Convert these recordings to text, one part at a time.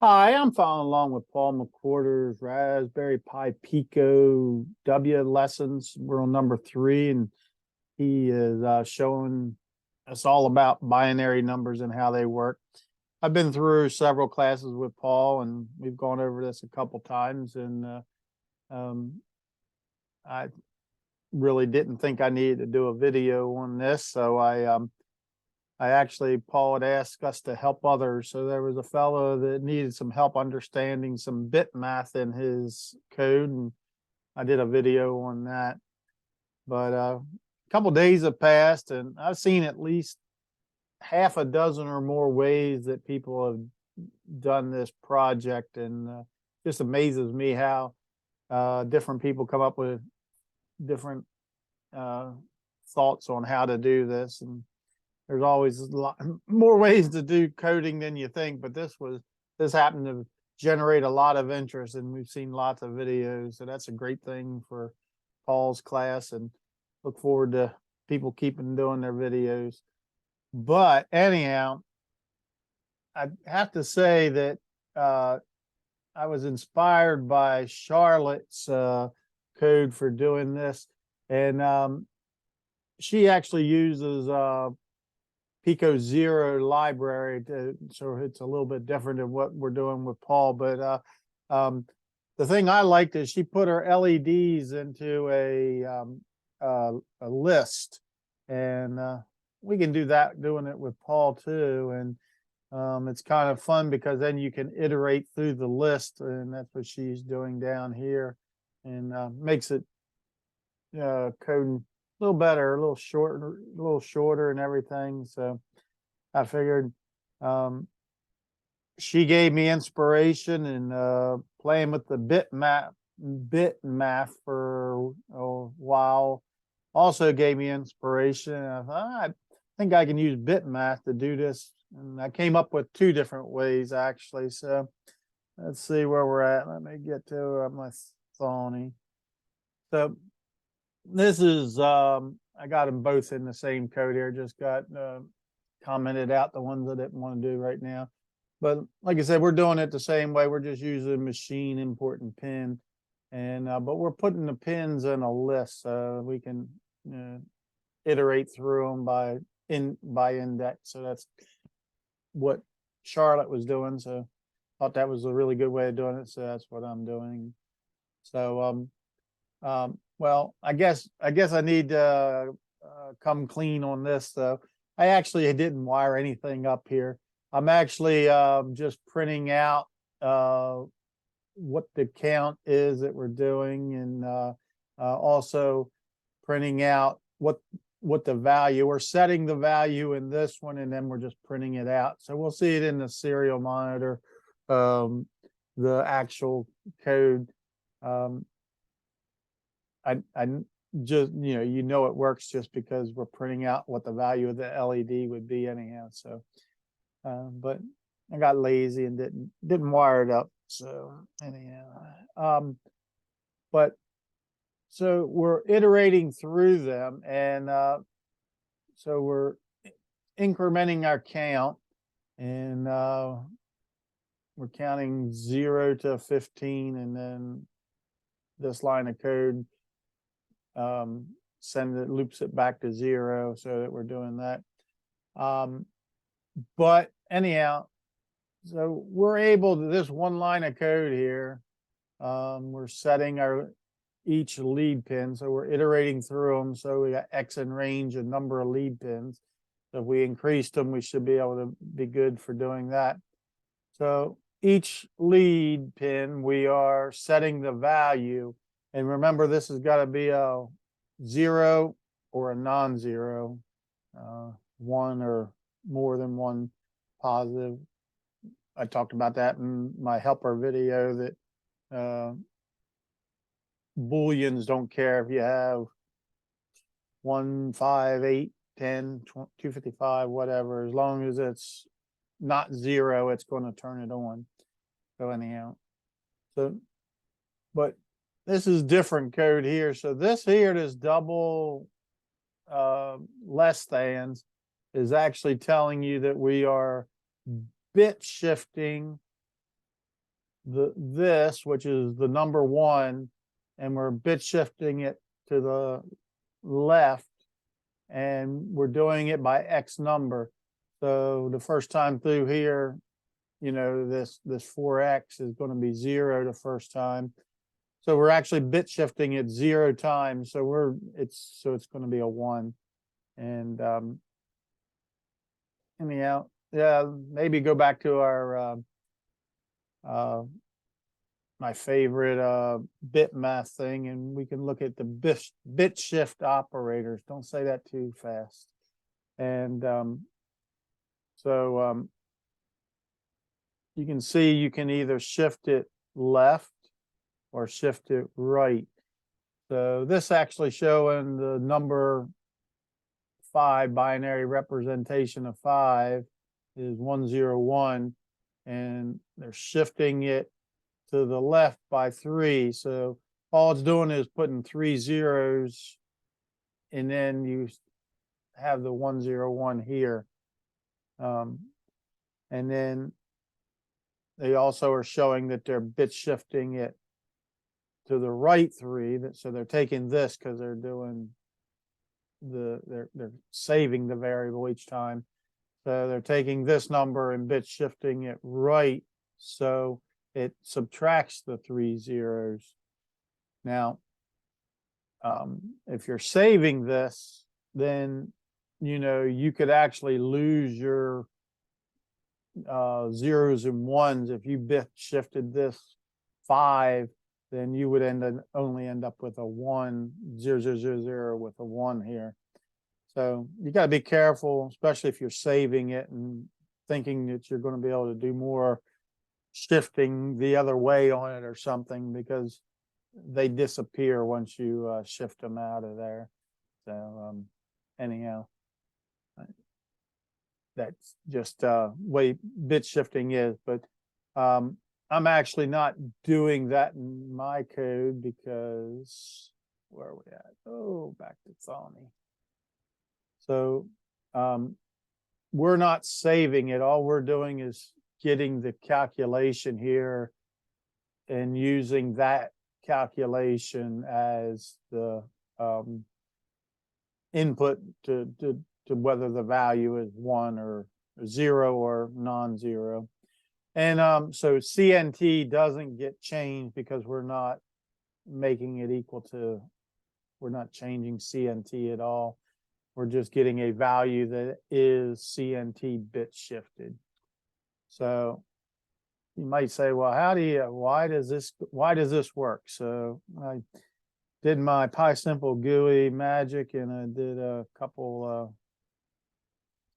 Hi, I'm following along with Paul McWhorter's Raspberry Pi Pico W lessons. We're on number 3, and he is showing us all about binary numbers and how they work. I've been through several classes with Paul, and we've gone over this a couple times, and um, I really didn't think I needed to do a video on this, so I actually, Paul had asked us to help others. So there was a fellow that needed some help understanding some bit math in his code, and I did a video on that. But a couple days have passed, and I've seen at least half a dozen or more ways that people have done this project, and just amazes me how different people come up with different uh, thoughts on how to do this. And there's always a lot more ways to do coding than you think, but this happened to generate a lot of interest, and we've seen lots of videos. So that's a great thing for Paul's class, and look forward to people keeping doing their videos. But anyhow, I have to say that I was inspired by Charlotte's code for doing this, and she actually uses Pico Zero library so it's a little bit different than what we're doing with Paul. But the thing I liked is she put her LEDs into a list, and we can do that doing it with Paul too. And it's kind of fun because then you can iterate through the list, and that's what she's doing down here, and makes it coding a little better, a little shorter and everything. So I figured she gave me inspiration, and playing with the bit math for a while also gave me inspiration. And I thought, I think I can use bit math to do this. And I came up with 2 different ways actually. So let's see where we're at. Let me get to my Thorny. So this is I got them both in the same code here. Just got commented out the ones I didn't want to do right now. But like I said, we're doing it the same way. We're just using machine import and pin, and but we're putting the pins in a list so we can iterate through them by index. So that's what Charlotte was doing. So I thought that was a really good way of doing it. So that's what I'm doing. So well, I guess I need to come clean on this. So I actually didn't wire anything up here. I'm actually just printing out what the count is that we're doing, and also printing out what the value. We're setting the value in this one, and then we're just printing it out. So we'll see it in the serial monitor, the actual code. I just it works just because we're printing out what the value of the LED would be anyhow. So but I got lazy and didn't wire it up. So anyhow, but so we're iterating through them, and so we're incrementing our count, and we're counting 0 to 15, and then this line of code loops it back to 0, so that we're doing that. But anyhow, so we're able to, this one line of code here, we're setting our each lead pin, so we're iterating through them. So we got X in range, a number of lead pins. So if we increased them, we should be able to be good for doing that. So each lead pin, we are setting the value, and remember, this has got to be a 0 or a non-zero, 1 or more than 1 positive. I talked about that in my helper video, that Booleans don't care if you have 1, 5, 8, 10, 255, whatever. As long as it's not 0, it's going to turn it on. So anyhow, but this is different code here. So this here, this double less thans, is actually telling you that we are bit shifting this, which is the number 1, and we're bit shifting it to the left, and we're doing it by X number. So the first time through here, you know, this 4X is going to be 0 the first time. So we're actually bit shifting it 0 times. So it's going to be a 1. And anyhow, yeah, maybe go back to our my favorite bit math thing, and we can look at the bit shift operators. Don't say that too fast. And you can see you can either shift it left or shift it right. So this actually showing the number 5, binary representation of 5 is 101, and they're shifting it to the left by 3. So all it's doing is putting 3 zeros, and then you have the 101 here. And then they also are showing that they're bit shifting it to the right 3. So they're taking this because they're doing they're saving the variable each time. So they're taking this number and bit shifting it right, so it subtracts the 3 zeros. Now, if you're saving this, then you know you could actually lose your zeros and ones. If you bit shifted this 5, then you would only end up with a 1, 0, 0, 0, 0 with a 1 here. So you got to be careful, especially if you're saving it and thinking that you're going to be able to do more shifting the other way on it or something, because they disappear once you shift them out of there. So anyhow, that's just way bit shifting is. But I'm actually not doing that in my code because where are we at? Oh, back to Thorny. So we're not saving it. All we're doing is getting the calculation here and using that calculation as the input to whether the value is 1 or 0 or non-zero. And so CNT doesn't get changed because we're not making it equal to, we're not changing CNT at all. We're just getting a value that is CNT bit shifted. So you might say, well, why does this work? So I did my PySimple GUI magic, and I did a couple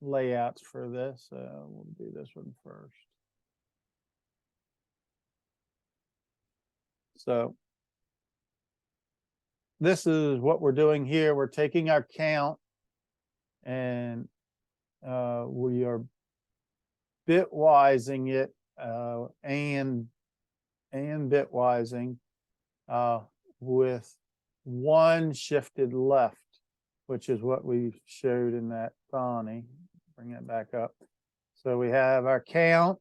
layouts for this. We'll do this one first. So this is what we're doing here. We're taking our count, and we are bitwising it and bitwising with 1 shifted left, which is what we showed in that Thorny. Bring that back up. So we have our count,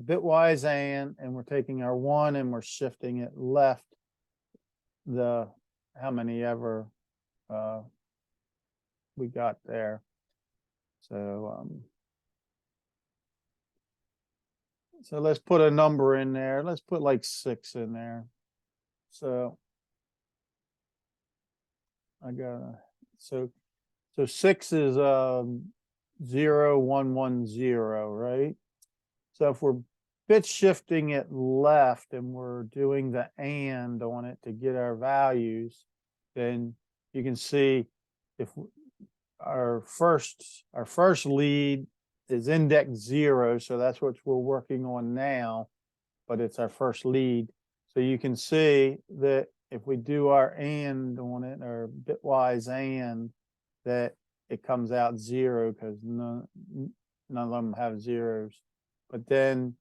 bitwise and we're taking our 1 and we're shifting it left the how many ever we got there. So so let's put a number in there. Let's put like 6 in there. So I got so 6 is 0, 1, 1, 0, right? So if we're bit shifting it left and we're doing the and on it to get our values, then you can see if our first lead is index 0, so that's what we're working on now, but it's our first lead. So you can see that if we do our and on it, or bitwise and, that it comes out 0 because none of them have zeros. But then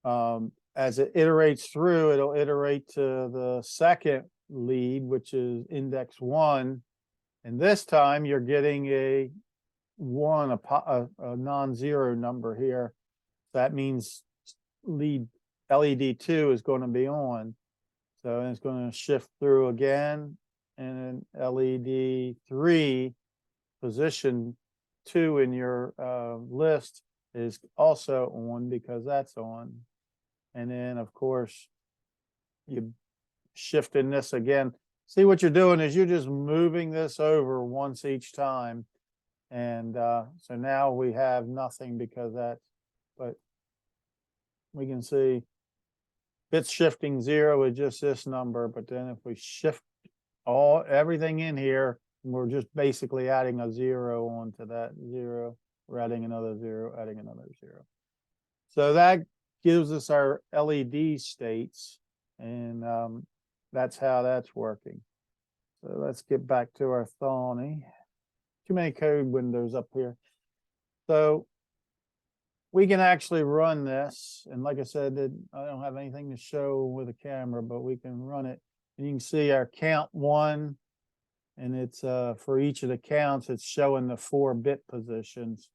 as it iterates through, it'll iterate to the second lead, which is index 1. And this time you're getting a 1, a non-zero number here. That means lead LED 2 is going to be on. So it's going to shift through again, and then LED 3 position 2 in your list is also on because that's on. And then of course you shifting this again. See, what you're doing is you're just moving this over once each time. And so now we have nothing because that's, but we can see bits shifting 0 is just this number. But then if we shift everything in here, we're just basically adding a 0 onto that 0. We're adding another 0, adding another 0. So that gives us our LED states, and that's how that's working. So let's get back to our Thorny. Too many code windows up here. So we can actually run this, and like I said, I don't have anything to show with a camera, but we can run it. And you can see our count 1, and it's for each of the counts, it's showing the 4-bit positions.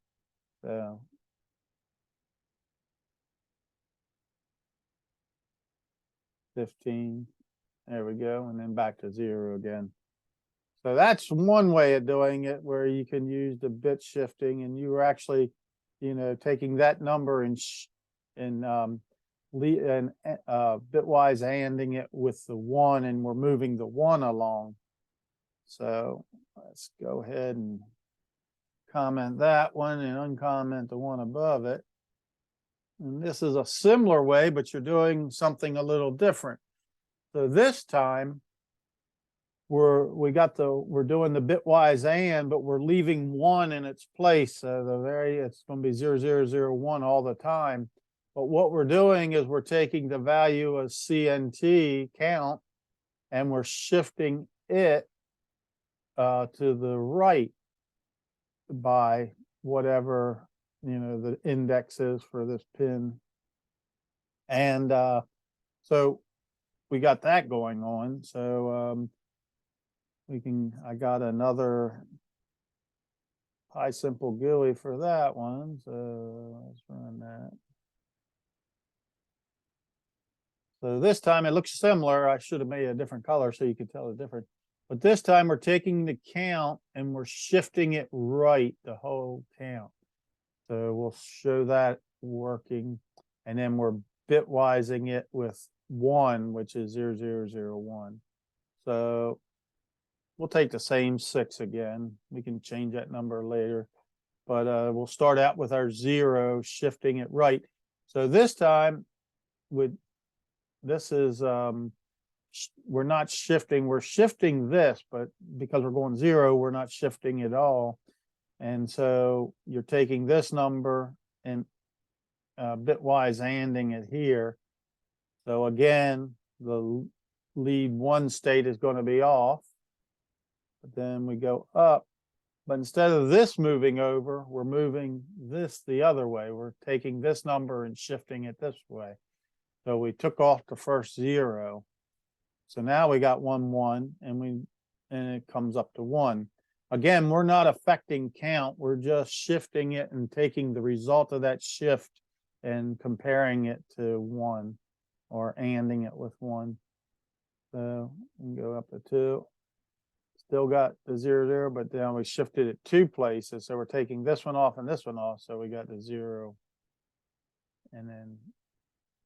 So 15, there we go, and then back to 0 again. So that's one way of doing it, where you can use the bit shifting, and you were actually, taking that number and bitwise handing it with the 1, and we're moving the 1 along. So let's go ahead and comment that one and uncomment the one above it. And this is a similar way, but you're doing something a little different. So this time we're doing the bitwise and, but we're leaving 1 in its place. So it's going to be 0001 all the time. But what we're doing is we're taking the value of CNT count and we're shifting it to the right by whatever the index is for this pin. And so we got that going on. So I got another PySimple GUI for that one. So let's run that. So this time it looks similar. I should have made a different color so you could tell the difference. But this time we're taking the count and we're shifting it right, the whole count. So we'll show that working. And then we're bitwising it with 1, which is 0001. So we'll take the same 6 again. We can change that number later. But we'll start out with our 0, shifting it right. So this time, this is we're not shifting, we're shifting this, but because we're going 0, we're not shifting at all. And so you're taking this number and bitwise anding it here. So again, the lead 1 state is going to be off, but then we go up. But instead of this moving over, we're moving this the other way. We're taking this number and shifting it this way. So we took off the first 0. So now we got 1, 1, and it comes up to 1. Again, we're not affecting count. We're just shifting it and taking the result of that shift and comparing it to 1 or anding it with 1. So we can go up to 2. Still got the 0, 0, but then we shifted it 2 places. So we're taking this one off and this one off. So we got the 0. And then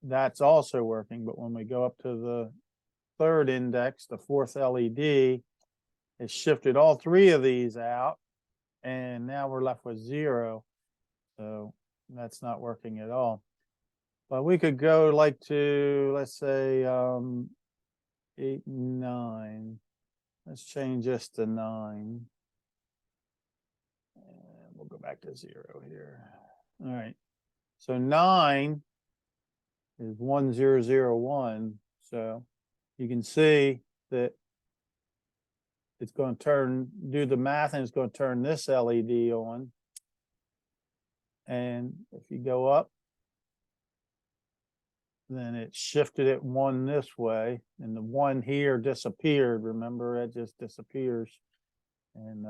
that's also working. But when we go up to the 3rd index, the 4th LED, it shifted all 3 of these out. And now we're left with 0. So that's not working at all. But we could go like to, let's say, 8, 9. Let's change this to 9. And we'll go back to 0 here. All right. So 9 is 1001. So you can see that it's going to do the math, and it's going to turn this LED on. And if you go up, then it shifted it 1 this way, and the 1 here disappeared. Remember, it just disappears. And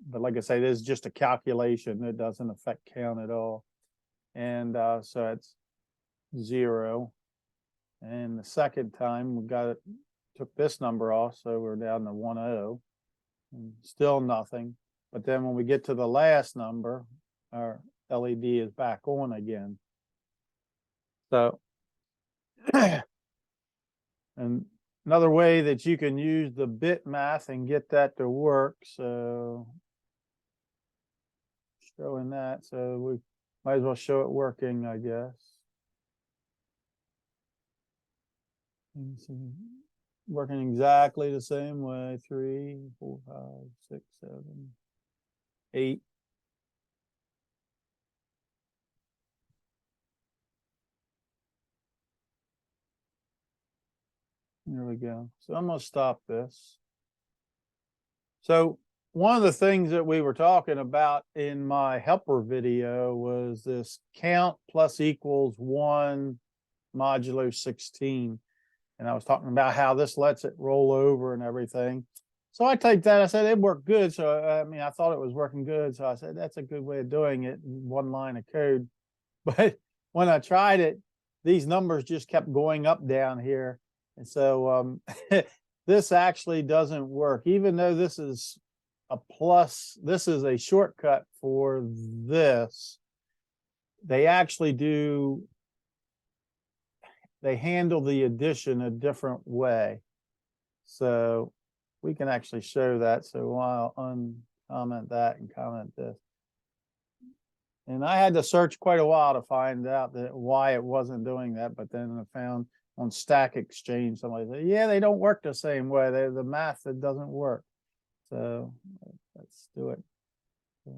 but like I say, this is just a calculation. It doesn't affect count at all. And so 0. And the second time we took this number off, so we're down to 10, and still nothing. But then when we get to the last number, our LED is back on again. So, and another way that you can use the bit math and get that to work. So showing that, so we might as well show it working, I guess. Working exactly the same way. 3, 4, 5, 6, 7, 8. There we go. So I'm going to stop this. So one of the things that we were talking about in my helper video was this count plus equals 1 modulo 16. And I was talking about how this lets it roll over and everything. So I typed that. I said it worked good. So I mean, I thought it was working good. So I said that's a good way of doing it in one line of code. But when I tried it, these numbers just kept going up down here. And so this actually doesn't work, even though this is a plus. This is a shortcut for this. They actually do. They handle the addition a different way. So we can actually show that. So I'll uncomment that and comment this. And I had to search quite a while to find out why it wasn't doing that. But then I found on Stack Exchange, somebody said, yeah, they don't work the same way. They're the math that doesn't work. So let's do it. So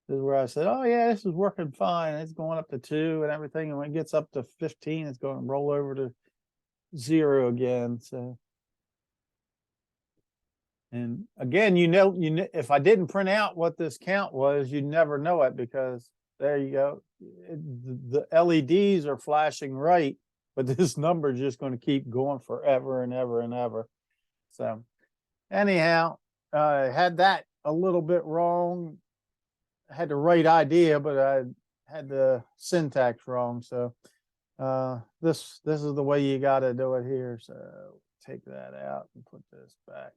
this is where I said, oh yeah, this is working fine. It's going up to 2 and everything. And when it gets up to 15, it's going to roll over to 0 again. So, and again, if I didn't print out what this count was, you'd never know it, because there you go. The LEDs are flashing right, but this number is just going to keep going forever and ever and ever. So anyhow, I had that a little bit wrong. I had the right idea, but I had the syntax wrong. So this is the way you got to do it here. So take that out and put this back.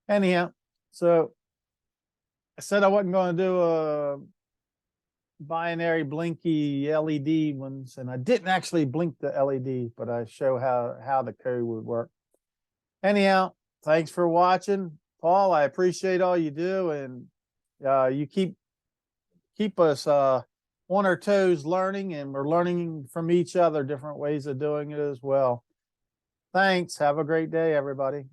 Anyhow, so I said I wasn't going to do a binary blinky LED ones, and I didn't actually blink the LEDs, but I show how the code would work. Anyhow, thanks for watching, Paul. I appreciate all you do, and you keep us on our toes learning, and we're learning from each other different ways of doing it as well. Thanks. Have a great day, everybody.